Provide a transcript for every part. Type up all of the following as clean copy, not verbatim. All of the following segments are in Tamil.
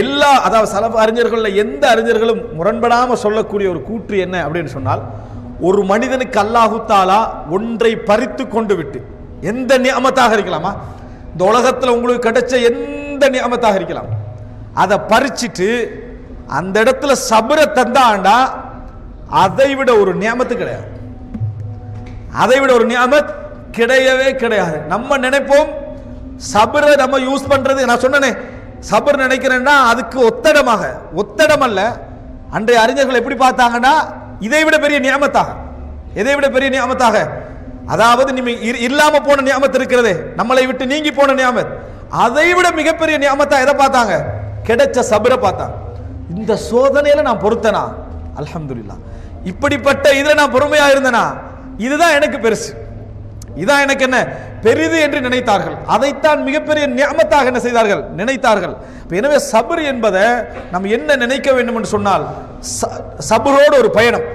எல்லா அதாவது சலஃப் அறிஞர்கள் எந்த அறிஞர்களும் முரண்படாமல் சொல்லக்கூடிய ஒரு கூற்று என்ன அப்படின்னு சொன்னால், ஒரு மனிதனுக்கு அல்லாஹு தாலா ஒன்றை பறித்து கொண்டு விட்டு, எந்த நியமத்தாக இருக்கலாமா, இந்த உலகத்தில் உங்களுக்கு கிடைச்ச எந்த நியமத்தாக இருக்கலாம், அதை பறிச்சிட்டு அந்த இடத்துல சபரை தந்தாண்டா அதை விட ஒரு நியமத்து கிடையாது. அதை விட ஒரு நியமத் கிடையவே கிடையாது. நம்ம நினைப்போம் சபரை நம்ம யூஸ் பண்றது, நான் சொன்னேனே சபர் நினைக்கிறேன்னா அதுக்கு ஒத்தடம் அல்ல. அன்றைய அறிஞர்கள் எப்படி பார்த்தாங்கன்னா இதை விட பெரிய நியமத்தாக, எதை விட பெரிய நியமத்தாக, அதாவது நீ இல்லாம போன நியமத் இருக்கிறதே, நம்மளை விட்டு நீங்கி போன நியமத், அதை விட மிகப்பெரிய நியமத்தா எதை பார்த்தாங்க, கிடைச்ச சபரை பார்த்தாங்க. இந்த சோதனையில நான் பொறுத்தனா அல்ஹம்துலில்லாஹ், இப்படிப்பட்ட இதுல நான் பொறுமையா இருந்தனா இதுதான் எனக்கு பெருசு, இதான் எனக்கு என்ன பெரிது என்று நினைத்தார்கள். அதைத்தான் மிகப்பெரிய நியமத்தாக என்ன செய்தார்கள், நினைத்தார்கள். எனவே சபர் என்பதை நம்ம என்ன நினைக்க வேண்டும் என்று சொன்னால், சபரோடு ஒரு பயணம்,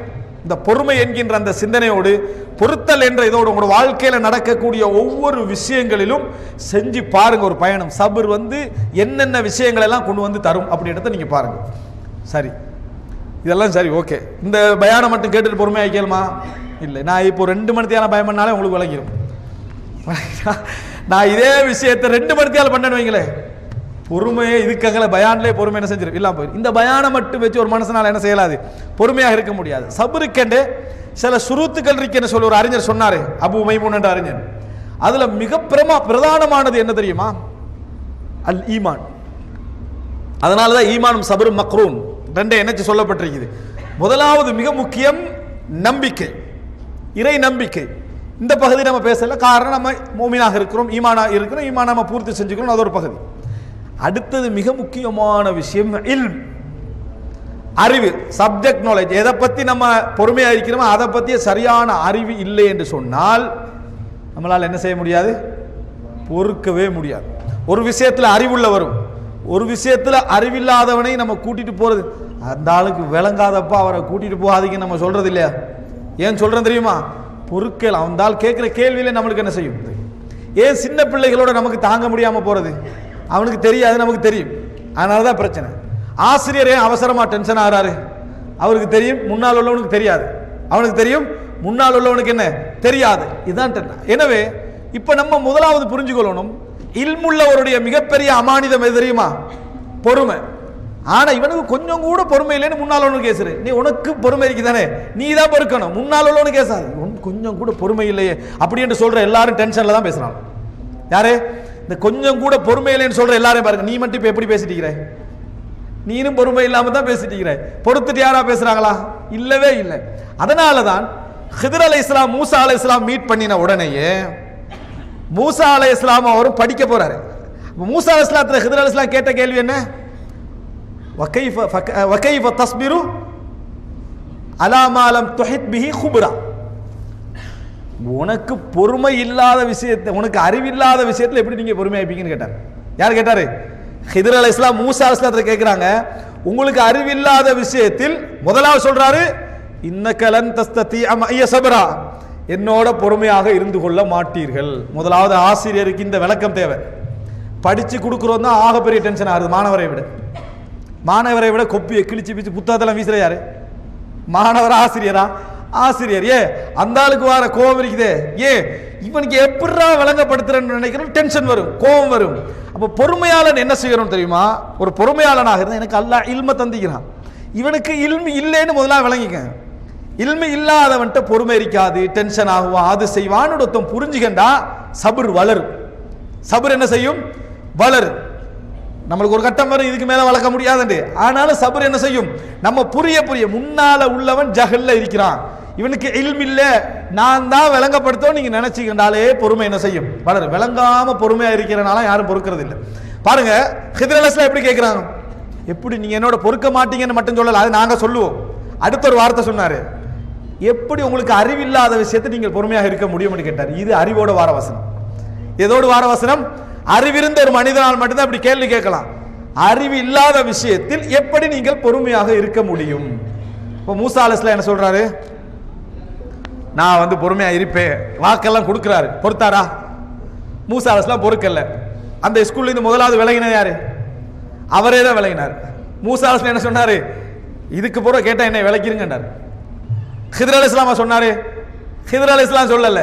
இந்த பொறுமை என்கின்ற அந்த சிந்தனையோடு, பொறுத்தல் என்ற இதோடு உங்களோட வாழ்க்கையில நடக்கக்கூடிய ஒவ்வொரு விஷயங்களிலும் செஞ்சு பாருங்க ஒரு பயணம். சபர் என்னென்ன விஷயங்கள் எல்லாம் கொண்டு வந்து தரும் அப்படின்றத நீங்க பாருங்க. சரி, இதெல்லாம் சரி, ஓகே. இந்த பயானம் மட்டும் கேட்டுட்டு பொறுமையாக கேளுமா? இல்லை, நான் இப்போ 2 மணி நேரம் பயம் பண்ணாலே உங்களுக்கு விளங்கிடும். நான் இதே விஷயத்தை 2 மணி நேரம் பண்ணேன்னு வைங்களேன், பொறுமையே இதுக்காக பயான்லேயே பொறுமை என்ன செஞ்சிடும் இல்லாம போயிடும். இந்த பயானம் மட்டும் வச்சு ஒரு மனுஷனால என்ன செய்யலாது, பொறுமையாக இருக்க முடியாது. சபருக்கெண்டு சில சுருத்துக்கள் இருக்குன்னு சொல்லி ஒரு அறிஞர் சொன்னாரு, அபு மைமூன் என்ற அறிஞர். அதுல மிக பிரதானமானது என்ன தெரியுமா, அல் ஈமான். அதனாலதான் ஈமானும் சபரும் மக்ரூன் ரெண்டே இணைச்சு சொல்லப்பட்டிருக்குது. முதலாவது மிக முக்கியம் நம்பிக்கை, இறை நம்பிக்கை. இந்த பகுதி நம்ம பேசல, காரணம் நம்ம மூமினாக இருக்கிறோம், ஈமானாக இருக்கிறோம், ஈமான் நம்ம பூர்த்தி செஞ்சுக்கிறோம், அது ஒரு பகுதி. அடுத்தது மிக முக்கியமான விஷயம் இல்ம், அறிவு, சப்ஜெக்ட் நாலேஜ். எதை பத்தி நம்ம பொறுமையா இருக்கிறோமோ அதை பத்திய சரியான அறிவு இல்லை என்று சொன்னால் நம்மளால் என்ன செய்ய முடியாது, பொறுக்கவே முடியாது. ஒரு விஷயத்துல அறிவுள்ள வரும், ஒரு விஷயத்துல அறிவில்லாதவனை நம்ம கூட்டிட்டு போறது, அந்த ஆளுக்கு விளங்காதப்பா அவரை கூட்டிட்டு போகாதீங்க நம்ம சொல்றது இல்லையா? ஏன் சொல்றேன் தெரியுமா, பொறுக்கல். அந்த ஆள் கேட்கிற கேள்வியில நம்மளுக்கு என்ன செய்யும்? ஏன் சின்ன பிள்ளைகளோட நமக்கு தாங்க முடியாம போறது? அவனுக்கு தெரியாது, நமக்கு தெரியும், அதனாலதான் பிரச்சனை. ஆசிரியர் ஏன் அவசரமா டென்ஷன் ஆகிறாரு? அவருக்கு தெரியும், முன்னால் உள்ளவனுக்கு தெரியாது. அவனுக்கு தெரியும், முன்னால் உள்ளவனுக்கு என்ன தெரியாது. இதுதான். எனவே இப்ப நம்ம முதலாவது புரிஞ்சுக்கொள்ளணும், இல்முள்ளவருடைய மிகப்பெரிய அமானிதம் எது தெரியுமா, பொறுமை. ஆனா இவனுக்கு கொஞ்சம் கூட பொறுமை இல்லைன்னு முன்னால் உள்ளவனு கேசுரு. நீ உனக்கு பொறுமை இருக்குதானே, நீ தான் பொறுக்கணும், முன்னால் உள்ளவனு கேசாது. கொஞ்சம் கூட பொறுமை இல்லையே அப்படி என்று சொல்ற எல்லாரும் டென்ஷன்ல தான் பேசுறாங்க. யாரு இந்த கொஞ்சம் கூட பொறுமை இல்லைன்னு சொல்ற எல்லாரையும் பாருங்க. நீ மட்டும் இப்ப எப்படி பேசிட்டு இருக்கிற? நீனும் பொறுமை இல்லாம தான் பேசிட்டு இருக்கிற. பொறுத்துட்டு யாரா பேசுறாங்களா? இல்லவே இல்லை. அதனாலதான் ஹிதர் அலைஹிஸ்ஸலாம் மூசா அலைஹிஸ்ஸலாம் மீட் பண்ணின உடனேயே மூசா அலைஹிஸ்ஸலாம் அவரும் படிக்க போறாரு. மூசா அலைஹிஸ்ஸலாம் ஹிதர் அலைஹிஸ்ஸலாம் கேட்ட கேள்வி என்ன, வகைஃப தஸ்பிரு அலா மா லம் துஹித் பிஹி குப்ரா. உனக்கு பொறுமை இல்லாத விஷயத்தை, உனக்கு அறிவில்லாத விஷயத்துல எப்படி நீங்க பொறுமையாப்பீங்கன்னு கேட்டார். யார் கேட்டாரு? ஹிதர் அலைஹிஸ்ஸலாம் மூசா அலைஹிஸ்ஸலாத்தை கேட்கிறாங்க. உங்களுக்கு அறிவில்லாத விஷயத்தில் முதலாவது சொல்றாரு, இன்னக லன் தஸ்ததிஅ மஇய ஸப்ரா, என்னோட பொறுமையாக இருந்து கொள்ள மாட்டீர்கள். முதலாவது ஆசிரியருக்கு இந்த விளக்கம் தேவை. படிச்சு கொடுக்குறோம் தான் ஆகப்பெரிய டென்ஷன் ஆகுது. மாணவரை விட கொப்பியை கிழிச்சு பிச்சு புத்தகத்தெல்லாம் வீசுற யாரு? மாணவர். ஆசிரியரா? ஆசிரியர். அந்த ஆளுக்கு வர கோபம் இருக்குதே, இவனுக்கு எப்படா விளங்கப்படுத்துறேன்னு நினைக்கிறோம், டென்ஷன் வரும், கோபம் வரும். அப்ப பொறுமையாளன் என்ன செய்யணும் தெரியுமா? ஒரு பொறுமையாளனாக இருந்தா, எனக்கு அல்லாஹ் இல்ம தந்திக்கிறான், இவனுக்கு இல்மு இல்லைன்னு முதலாக விளங்கிக்க. இல்மு இல்லாதவன்ட்ட பொறுமை இருக்காது, டென்ஷன் ஆகுவான், அது செய்வான்னு ஒருத்தன் புரிஞ்சுக்கண்டா சபர் வளரும். சபர் என்ன செய்யும்? வளரும். நம்மளுக்கு ஒரு கட்டம் வரும், இதுக்கு மேல வளர்க்க முடியாதுண்டு. ஆனாலும் சபர் என்ன செய்யும்? நம்ம புரிய முன்னால உள்ளவன் ஜஹல்ல இருக்கிறான், இவனுக்கு இல்ம் இல்ல, நான் தான் விளங்கப்படுத்தோம் நீங்க நினைச்சுக்கின்றாலே பொறுமை என்ன செய்யும்? வளரும். விளங்காம பொறுமையா இருக்கிறனால யாரும் பொறுக்கிறது இல்லை. பாருங்க ஹிதர் அலைஹிஸ்ஸலாம் எப்படி கேட்கிறாங்க, எப்படி நீங்க என்னோட பொறுக்க மாட்டீங்கன்னு மட்டும் சொல்லல, அது நாங்க சொல்லுவோம். அடுத்த ஒரு வார்த்தை சொன்னாரு, எப்படி உங்களுக்கு அறிவில்லாத விஷயத்தை நீங்கள் பொறுமையாக இருக்க முடியும்னு கேட்டார். இது அறிவோட வார வசனம். எதோடு வார வசனம்? அறிவிருந்த ஒரு மனிதனால் மட்டும்தான் அப்படி கேள்வி கேட்கலாம். அறிவு இல்லாத விஷயத்தில் எப்படி நீங்கள் பொறுமையாக இருக்க முடியும்? இப்போ மூசா அலைஹிஸ்ஸலாம் என்ன சொல்றாரு, நான் பொறுமையா இருப்பேன், வாக்கெல்லாம் கொடுக்கிறாரு. பொறுத்தாரா? மூசா அலைஹிஸ்ஸலாம் பொறுக்கல. அந்த ஸ்கூல்ல இருந்து முதலாவது விலகின யாரு? அவரே தான் விளங்கினார். மூசா அலைஹிஸ்ஸலாம் என்ன சொன்னாரு? இதுக்கு பூரா கேட்டா என்ன விளக்கிருங்கன்றார். ஹிதர் அலைஹிஸ்ஸலாம் சொன்னாரு? ஹிதர் அலைஹிஸ்ஸலாம் சொல்லல.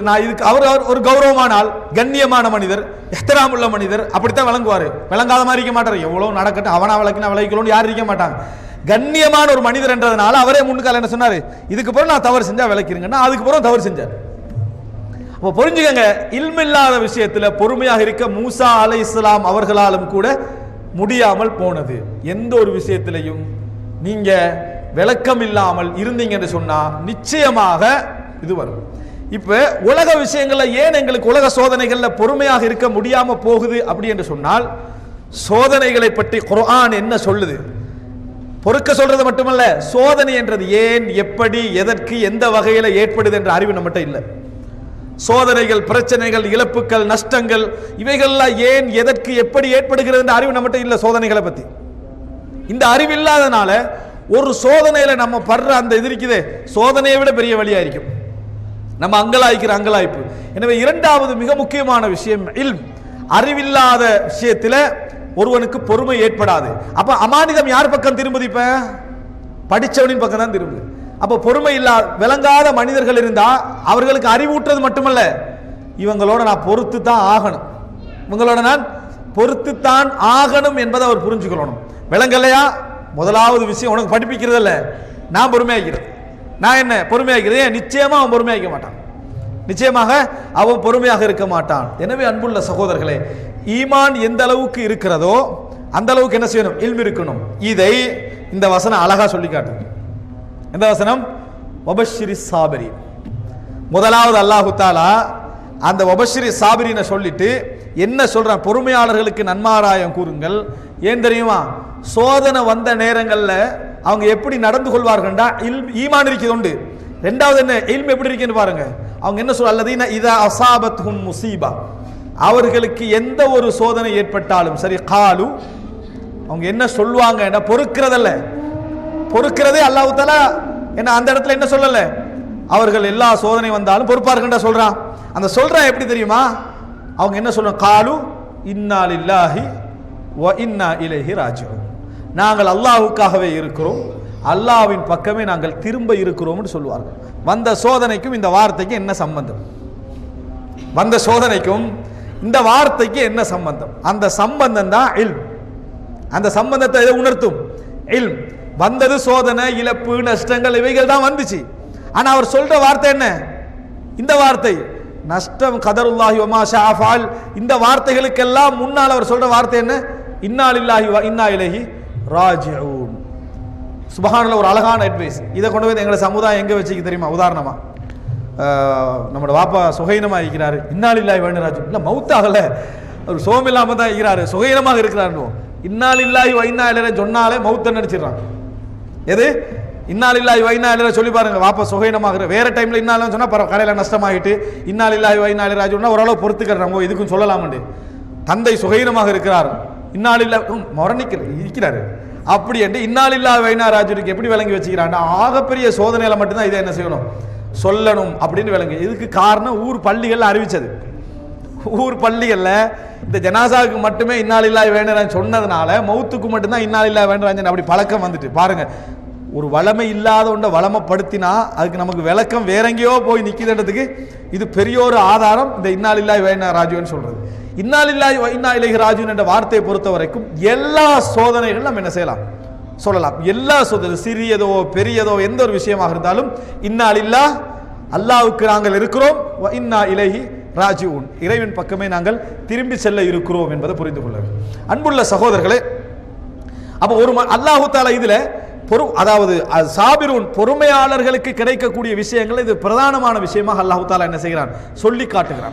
நான் இதுக்கு அவர் ஒரு கௌரவமான ஆள், கண்ணியமான மனிதர், இஹ்திராம் உள்ள மனிதர், அப்படித்தான் விளங்குவாரு. விளங்காத மாதிரி இருக்க மாட்டார். எவ்வளவு நடக்கட்டும், அவனா விளக்கினா விளக்கணும்னு யாரும் இருக்க மாட்டாங்க. கண்ணியமான ஒரு மனிதர் என்றதுனால அவரே முன்னுக்கால என்ன சொன்னாரு? இதுக்கு பிறகு நான் தவறு செஞ்சா விளக்கிருங்கன்னா அதுக்கு பிறகு தவறு செஞ்சார். அப்போ புரிஞ்சுக்கங்க, இல்மில்லாத விஷயத்துல பொறுமையாக இருக்க மூசா அலைஹிஸ்ஸலாம் அவர்களாலும் கூட முடியாமல் போனது. எந்த ஒரு விஷயத்திலையும் நீங்க விளக்கம் இல்லாமல் இருந்தீங்க என்று சொன்னா நிச்சயமாக இது வரும். இப்ப உலக விஷயங்கள்ல ஏன் எங்களுக்கு உலக சோதனைகள்ல பொறுமையாக இருக்க முடியாம போகுது அப்படி என்று சொன்னால், சோதனைகளை பற்றி குர்ஆன் என்ன சொல்லுது? பொறுக்க சொல்றது மட்டுமல்ல, சோதனை என்றது ஏன், எப்படி, எதற்கு, எந்த வகையில ஏற்படுது என்ற அறிவு நம்மகிட்ட இல்லை. சோதனைகள், பிரச்சனைகள், இழப்புகள், நஷ்டங்கள் இவைகள்லாம் ஏன், எதற்கு, எப்படி ஏற்படுகிறது என்ற அறிவு நம்மகிட்ட இல்லை. சோதனைகளை பத்தி இந்த அறிவு இல்லாதனால ஒரு சோதனையில நம்ம படுற அந்த இது இருக்குதே, சோதனையை விட பெரிய வழியா இருக்கும். நம்ம அங்கலாய்க்கிற அங்கலாய்ப்பு. எனவே இரண்டாவது மிக முக்கியமான விஷயம் இல்ம். அறிவில்லாத விஷயத்துல ஒருவனுக்கு பொறுமை ஏற்படாது. அப்ப அமானிதம் யார் பக்கம் திரும்புது? இப்ப படிச்சவனின் பக்கம் தான் திரும்புது. அப்ப பொறுமை இல்லாத விளங்காத மனிதர்கள் இருந்தா அவர்களுக்கு அறிவூட்டுறது மட்டுமல்ல, இவங்களோட நான் பொறுத்து தான் ஆகணும், இவங்களோட நான் பொறுத்து தான் ஆகணும் என்பதை அவர் புரிஞ்சுக்கணும். விளங்கலையா? முதலாவது விஷயம் உனக்கு படிப்பிக்கிறது இல்ல, நான் பொறுமையாகிறது. நான் என்ன பொறுமையாகிறது? நிச்சயமா அவன் பொறுமையாக்க மாட்டான், நிச்சயமாக அவன் பொறுமையாக இருக்க மாட்டான். எனவே அன்புள்ள சகோதரர்களே, ஈமான் எந்த அளவுக்கு இருக்கிறதோ அந்த அளவுக்கு என்ன செய்யணும்? இல்ம் இருக்கணும். இதை இந்த வசனம் அழகா சொல்லி காட்டுது. இந்த வசனம் வபஷிரி சாபிரி. முதலாவது அல்லாஹு தாலா அந்த வபஷிரி சாபிரினை சொல்லிட்டு என்ன சொல்றான்? பொறுமையாளர்களுக்கு நன்மாராயம் கூறுங்கள். ஏன் தெரியுமா? சோதனை வந்த நேரங்கள்ல அவங்க எப்படி நடந்து கொள்வார்கள்டா, ஈமான் இருக்குது உண்டு. ரெண்டாவது என்ன, இல்ம் எப்படி இருக்குன்னு பாருங்க. அவங்க என்ன சொல்ற? அல்லதீன இதா அஸாபத்ஹும் முஸீபா, அவர்களுக்கு எந்த ஒரு சோதனை ஏற்பட்டாலும் சரி, காலு, அவங்க என்ன சொல்வாங்க? பொறுக்கிறதல்ல, பொறுக்கிறதே அல்லாஹ் தஆலா என்ன அந்த இடத்துல என்ன சொல்லல, அவர்கள் எல்லா சோதனை வந்தாலும் பொறுப்பார்கள்டா சொல்றான். அந்த சொல்றான் எப்படி தெரியுமா? அவங்க என்ன சொல்றாங்க? காலு இன்னா லில்லாஹி வ இன்னா இலைஹி ராஜிஊன், நாங்கள் அல்லாஹ்வுக்காகவே இருக்கிறோம், அல்லாஹ்வின் பக்கமே நாங்கள் திரும்ப இருக்கிறோம்னு சொல்லுவார்கள். வந்த சோதனைக்கும் இந்த வார்த்தைக்கு என்ன சம்பந்தம்? வந்த சோதனைக்கும் இந்த வார்த்தைக்கு என்ன சம்பந்தம்? அந்த சம்பந்தம் தான் இல்ம். அந்த சம்பந்தத்தை எதை உணர்த்தும்? இல்ம். வந்தது சோதனை, இழப்பு, நஷ்டங்கள் இவைகள் தான் வந்துச்சு. ஆனா அவர் சொல்ற வார்த்தை என்ன? இந்த வார்த்தை நஷ்டம் கதருல்லாஹி வமா ஷாஅ ஃபஅல். இந்த வார்த்தைகளுக்கெல்லாம் முன்னால் அவர் சொல்ற வார்த்தை என்ன? இன்னா லில்லாஹி வ இன்னா இலைஹி ராஜிஊன். சுப்ஹானல்லாஹ், ஒரு அழகான அட்வைஸ். இதை கொண்டு போய் எங்களை சமுதாயம் எங்க வச்சுக்க தெரியுமா? உதாரணமா நம்மளோட வாப்பா சுகைனமா இருக்கிறாரு, இன்னா லில்லாஹி வ இன்னா இலைஹி ராஜிஊன். இல்ல மௌத்தாகல, அவர் சோகம் இல்லாம தான் இருக்கிறாரு, சுகைனமாக இருக்கிறாரு. இன்னா லில்லாஹி வ இன்னா இலைஹி சொன்னாலே மௌத்த நினைச்சிடறான். எது? இன்னா லில்லாஹி வ இன்னா இலைஹி சொல்லி பாருங்க. வாப்பா சுகைனமாக வேற டைம்ல இன்னா இல்லைன்னு சொன்னா கடையில நஷ்டமாகிட்டு இன்னா லில்லாஹி வ இன்னா இலைஹி ராஜிஊன் ஓரளவு பொறுத்துக்கிறாங்க, இதுக்கும் சொல்லலாமண்டு. தந்தை சுகைனமாக இருக்கிறார், இன்னா லில்லாஹி இருக்கிறாரு, அப்படி என்று இன்னா லில்லாஹி வ இன்னா இலைஹி ராஜிஊனுக்கு எப்படி விளங்கி வச்சுக்கிறான்? ஆகப்பெரிய சோதனையில மட்டும்தான் இதை என்ன செய்யணும்? சொல்லணும் அப்படின்னு விளங்கு. இதுக்கு காரணம் ஊர் பள்ளிகள் அறிவிச்சது. ஊர் பள்ளிகள்ல இந்த ஜனாசாவுக்கு மட்டுமே இன்னா லில்லாஹி வ இன்னா இலைஹி சொன்னதுனால மௌத்துக்கு மட்டும்தான் இன்னா லில்லாஹி வ இன்னா இலைஹி அப்படி பழக்கம் வந்துட்டு. பாருங்க, ஒரு வளமை இல்லாத ஒன்றை வளமைப்படுத்தினா அதுக்கு நமக்கு விளக்கம் வேற எங்கேயோ போய் நிற்கிதுன்றதுக்கு இது பெரிய ஒரு ஆதாரம். இந்த இன்னா லில்லாஹி வ இன்னா ராஜிஊன் சொல்றது. இன்னா லில்லாஹி வ இன்னா இலைஹி ராஜிஊன் என்ற வார்த்தையை பொறுத்த வரைக்கும் எல்லா சோதனைகளும் நம்ம என்ன செய்யலாம்? சொல்லலாம். எல்லா சோதனை, சிறியதோ பெரியதோ எந்த ஒரு விஷயமாக இருந்தாலும் இன்னா லில்லாஹ், அல்லாஹ்வுக்கு நாங்கள் இருக்கிறோம், வ இன்னா இலைஹி ராஜிஊன், இறைவன் பக்கமே நாங்கள் திரும்பி செல்ல இருக்கிறோம் என்பதை புரிந்து கொள்ள வேண்டும். அன்புள்ள சகோதரர்களே, அப்போ ஒரு அல்லாஹு தஆலா இதுல அதாவது சாபிரூன் பொறுமையாளர்களுக்கு கிடைக்கக்கூடிய விஷயங்கள் இது பிரதானமான விஷயமாக அல்லாஹு தஆலா என்ன செய்கிறான்? சொல்லி காட்டுகிறான்.